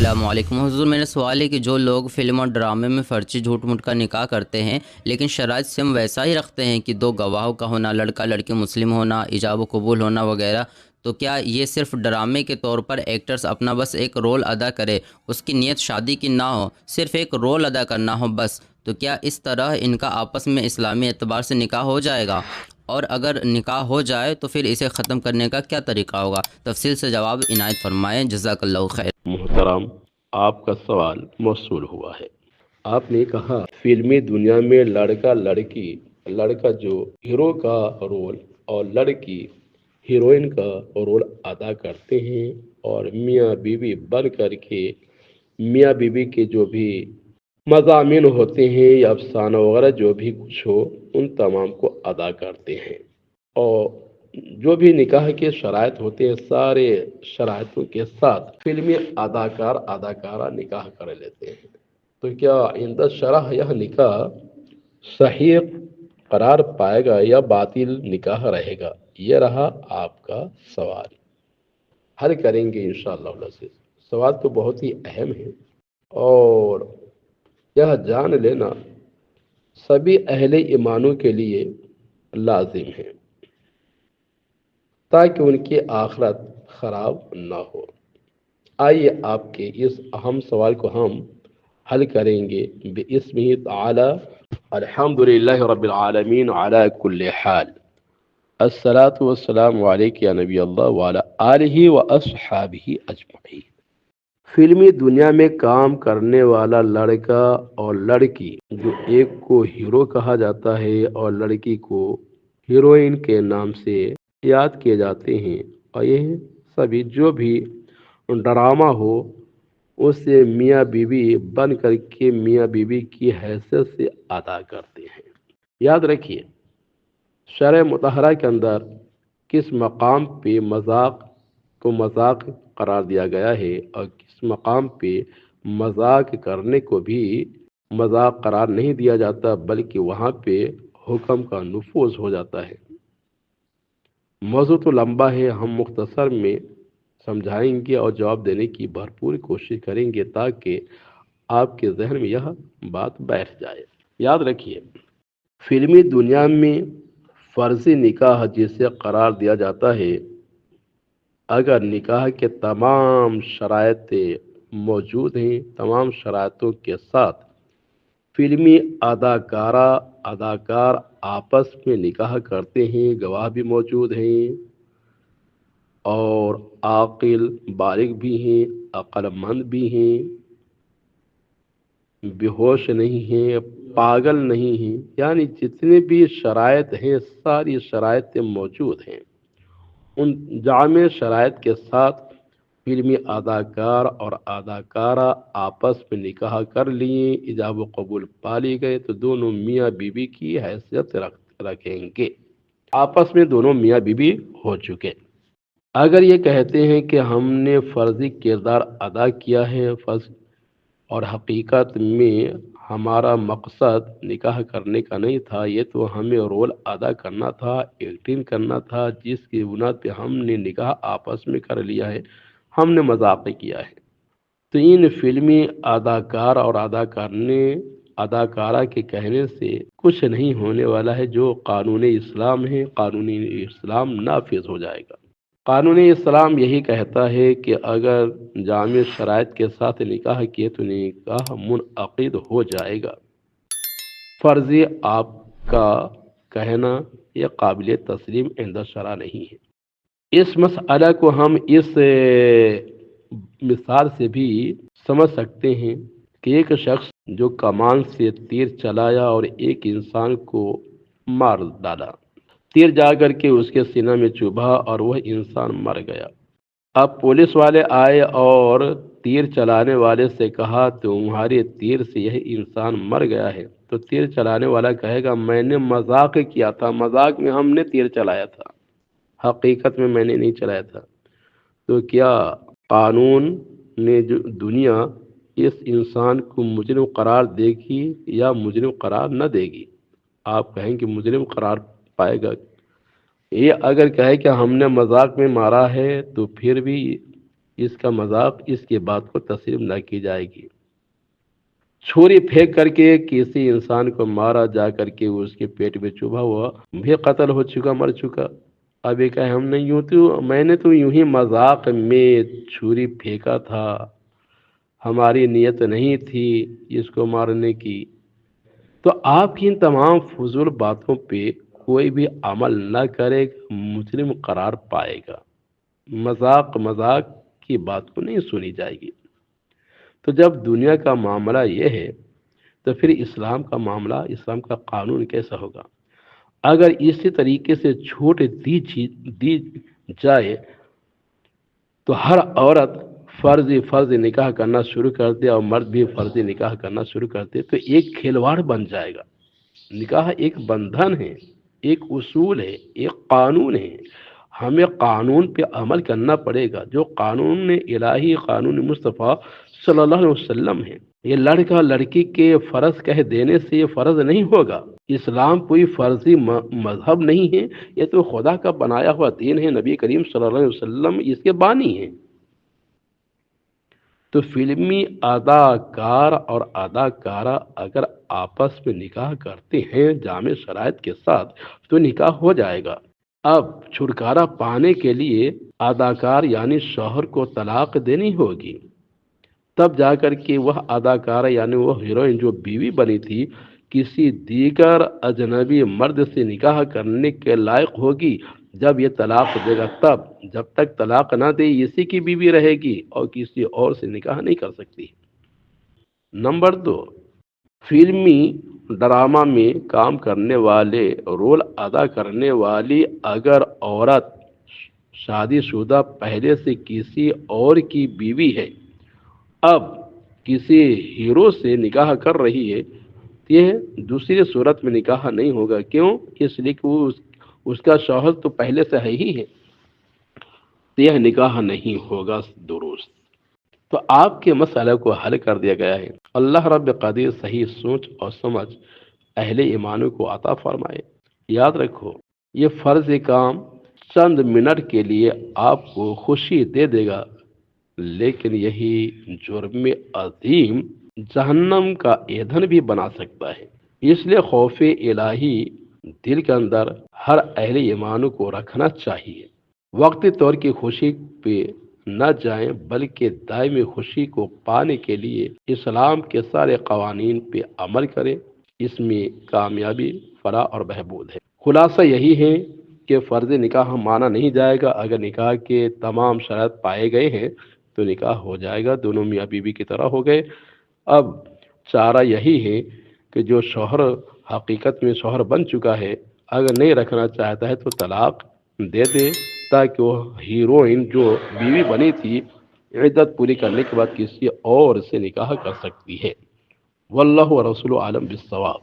السلام علیکم حضور، میرا سوال ہے کہ جو لوگ فلم اور ڈرامے میں فرضی جھوٹ موٹ کا نکاح کرتے ہیں لیکن شرائط سے ہم ویسا ہی رکھتے ہیں کہ دو گواہوں کا ہونا، لڑکا لڑکی مسلم ہونا، ایجاب و قبول ہونا وغیرہ، تو کیا یہ صرف ڈرامے کے طور پر ایکٹرز اپنا بس ایک رول ادا کرے، اس کی نیت شادی کی نہ ہو، صرف ایک رول ادا کرنا ہو بس، تو کیا اس طرح ان کا آپس میں اسلامی اعتبار سے نکاح ہو جائے گا؟ اور اگر نکاح ہو جائے تو پھر اسے ختم کرنے کا کیا طریقہ ہوگا؟ تفصیل سے جواب عنایت فرمائیں، جزاک اللہ خیر۔ محترم، آپ کا سوال موصول ہوا ہے۔ آپ نے کہا فلمی دنیا میں لڑکا لڑکی، لڑکا جو ہیرو کا رول اور لڑکی ہیروئن کا رول ادا کرتے ہیں، اور میاں بیوی بن کر کے میاں بیوی کے جو بھی مضامین ہوتے ہیں یا افسانہ وغیرہ جو بھی کچھ ہو ان تمام کو ادا کرتے ہیں، اور جو بھی نکاح کے شرائط ہوتے ہیں سارے شرائطوں کے ساتھ فلمی اداکار اداکارہ نکاح کر لیتے ہیں، تو کیا عند شرح یہ نکاح صحیح قرار پائے گا یا باطل نکاح رہے گا؟ یہ رہا آپ کا سوال، حل کریں گے انشاءاللہ العزیز۔ سوال تو بہت ہی اہم ہے، اور یہ جان لینا سبھی اہل ایمانوں کے لیے لازم ہے تاکہ ان کی آخرت خراب نہ ہو۔ آئیے آپ کے اس اہم سوال کو ہم حل کریں گے باسمہ تعالی۔ الحمدللہ رب العالمین علی کل حال، الصلاۃ والسلام علیک یا نبی اللہ وعلی آلہ واصحابہ اجمعین۔ فلمی دنیا میں کام کرنے والا لڑکا اور لڑکی، جو ایک کو ہیرو کہا جاتا ہے اور لڑکی کو ہیروئن کے نام سے یاد کیے جاتے ہیں، اور یہ سبھی جو بھی ڈرامہ ہو اسے میاں بیوی بن کر کے میاں بیوی کی حیثیت سے ادا کرتے ہیں۔ یاد رکھیے، شرع مطہرہ کے اندر کس مقام پہ مذاق کو مذاق قرار دیا گیا ہے اور کس مقام پہ مذاق کرنے کو بھی مذاق قرار نہیں دیا جاتا، بلکہ وہاں پہ حکم کا نفوذ ہو جاتا ہے۔ موضوع تو لمبا ہے، ہم مختصر میں سمجھائیں گے اور جواب دینے کی بھرپور کوشش کریں گے تاکہ آپ کے ذہن میں یہ بات بیٹھ جائے۔ یاد رکھیے، فلمی دنیا میں فرضی نکاح جسے قرار دیا جاتا ہے، اگر نکاح کے تمام شرائط موجود ہیں، تمام شرائطوں کے ساتھ فلمی اداکارہ اداکار آپس میں نکاح کرتے ہیں، گواہ بھی موجود ہیں اور عاقل بالغ بھی ہیں، عقل مند بھی ہیں، بے ہوش نہیں ہیں، پاگل نہیں ہیں، یعنی جتنے بھی شرائط ہیں ساری شرائط موجود ہیں۔ ان جامع شرائط کے ساتھ فلمی اداکار اور اداکارہ آپس میں نکاح کر لیے، ایجاب و قبول پا لی گئے، تو دونوں میاں بیوی کی حیثیت رکھیں گے، آپس میں دونوں میاں بیوی ہو چکے۔ اگر یہ کہتے ہیں کہ ہم نے فرضی کردار ادا کیا ہے اور حقیقت میں ہمارا مقصد نکاح کرنے کا نہیں تھا، یہ تو ہمیں رول ادا کرنا تھا، ایکٹنگ کرنا تھا، جس کی بنیاد پہ ہم نے نکاح آپس میں کر لیا ہے، ہم نے مذاق کیا ہے، تو ان فلمی اداکار اور اداکارہ کے کہنے سے کچھ نہیں ہونے والا ہے۔ جو قانون اسلام ہے، قانون اسلام نافذ ہو جائے گا۔ قانون اسلام یہی کہتا ہے کہ اگر جامع شرائط کے ساتھ نکاح کیے تو نکاح منعقد ہو جائے گا۔ فرضی آپ کا کہنا یہ قابل تسلیم عند شرع نہیں ہے۔ اس مسئلہ کو ہم اس مثال سے بھی سمجھ سکتے ہیں کہ ایک شخص جو کمان سے تیر چلایا اور ایک انسان کو مار ڈالا، تیر جا کر کے اس کے سینہ میں چبھا اور وہ انسان مر گیا۔ اب پولیس والے آئے اور تیر چلانے والے سے کہا تمہارے تیر سے یہ انسان مر گیا ہے، تو تیر چلانے والا کہے گا میں نے مذاق کیا تھا، مذاق میں ہم نے تیر چلایا تھا، حقیقت میں میں نے نہیں چلایا تھا۔ تو کیا قانون نے جو دنیا اس انسان کو مجرم قرار دے گی یا مجرم قرار نہ دے گی؟ آپ کہیں کہ مجرم قرار پائے گا۔ یہ اگر کہے کہ ہم نے مذاق میں مارا ہے تو پھر بھی اس کا مذاق، اس کی بات کو تسلیم نہ کی جائے گی۔ چھری پھینک کر کے کسی انسان کو مارا جا کر کے اس کے پیٹ میں چبھا ہوا بھی قتل ہو چکا، مر چکا۔ اب یہ کہ ہم نے میں نے تو یوں ہی مذاق میں چھری پھینکا تھا، ہماری نیت نہیں تھی اس کو مارنے کی۔ تو آپ کی ان تمام فضول باتوں پہ کوئی بھی عمل نہ کرے مسلم قرار پائے گا، مذاق کی بات کو نہیں سنی جائے گی۔ تو جب دنیا کا معاملہ یہ ہے تو پھر اسلام کا معاملہ، اسلام کا قانون کیسا ہوگا؟ اگر اسی طریقے سے چھوٹ دی جائے تو ہر عورت فرض نکاح کرنا شروع کر دے اور مرد بھی فرضی نکاح کرنا شروع کر دے تو ایک کھلواڑ بن جائے گا۔ نکاح ایک بندھن ہے، ایک اصول ہے، ایک قانون ہے۔ ہمیں قانون پہ عمل کرنا پڑے گا، جو قانون الہی، قانون مصطفیٰ صلی اللہ علیہ وسلم ہے۔ یہ لڑکا لڑکی کے فرض کہہ دینے سے یہ فرض نہیں ہوگا۔ اسلام کوئی فرضی مذہب نہیں ہے، یہ تو خدا کا بنایا ہوا دین ہے، نبی کریم صلی اللہ علیہ وسلم اس کے بانی ہیں۔ تو فلمی اداکار اور اداکارہ اگر آپس میں نکاح کرتے ہیں جامع شرائط کے ساتھ تو نکاح ہو جائے گا۔ اب چھٹکارا پانے کے لیے اداکار یعنی شوہر کو طلاق دینی ہوگی، تب جا کر کے وہ اداکارہ یعنی وہ ہیروئن جو بیوی بنی تھی کسی دیگر اجنبی مرد سے نکاح کرنے کے لائق ہوگی۔ جب یہ طلاق دے گا تب، جب تک طلاق نہ دے اسی کی بیوی رہے گی اور کسی اور سے نکاح نہیں کر سکتی۔ نمبر 2، فلمی ڈرامہ میں کام کرنے والے، رول ادا کرنے والی اگر عورت شادی شدہ پہلے سے کسی اور کی بیوی ہے، اب کسی ہیرو سے نکاح کر رہی ہے، یہ دوسری صورت میں نکاح نہیں ہوگا۔ کیوں؟ اس لیے کہ وہ اس کا شوہر تو پہلے سے ہے ہی ہے، تو یہ نکاح نہیں ہوگا درست۔ تو آپ کے مسئلے کو حل کر دیا گیا ہے۔ اللہ رب قدیر صحیح سوچ اور سمجھ اہل ایمانوں کو عطا فرمائے۔ یاد رکھو، یہ فرض کام چند منٹ کے لیے آپ کو خوشی دے دے گا، لیکن یہی جرم عظیم جہنم کا ایندھن بھی بنا سکتا ہے۔ اس لیے خوف الہی دل کے اندر ہر اہل ایمانوں کو رکھنا چاہیے۔ وقتی طور کی خوشی پہ نہ جائیں بلکہ دائمی خوشی کو پانے کے لیے اسلام کے سارے قوانین پہ عمل کریں، اس میں کامیابی، فلاح اور بہبود ہے۔ خلاصہ یہی ہے کہ فرض نکاح مانا نہیں جائے گا۔ اگر نکاح کے تمام شرائط پائے گئے ہیں تو نکاح ہو جائے گا، دونوں میاں بیوی کی طرح ہو گئے۔ اب چارہ یہی ہے کہ جو شوہر حقیقت میں شوہر بن چکا ہے اگر نہیں رکھنا چاہتا ہے تو طلاق دے دے، تاکہ وہ ہیروئن جو بیوی بنی تھی عدت پوری کرنے کے بعد کسی اور سے نکاح کر سکتی ہے۔ واللہ ورسولہ عالم بالصواب۔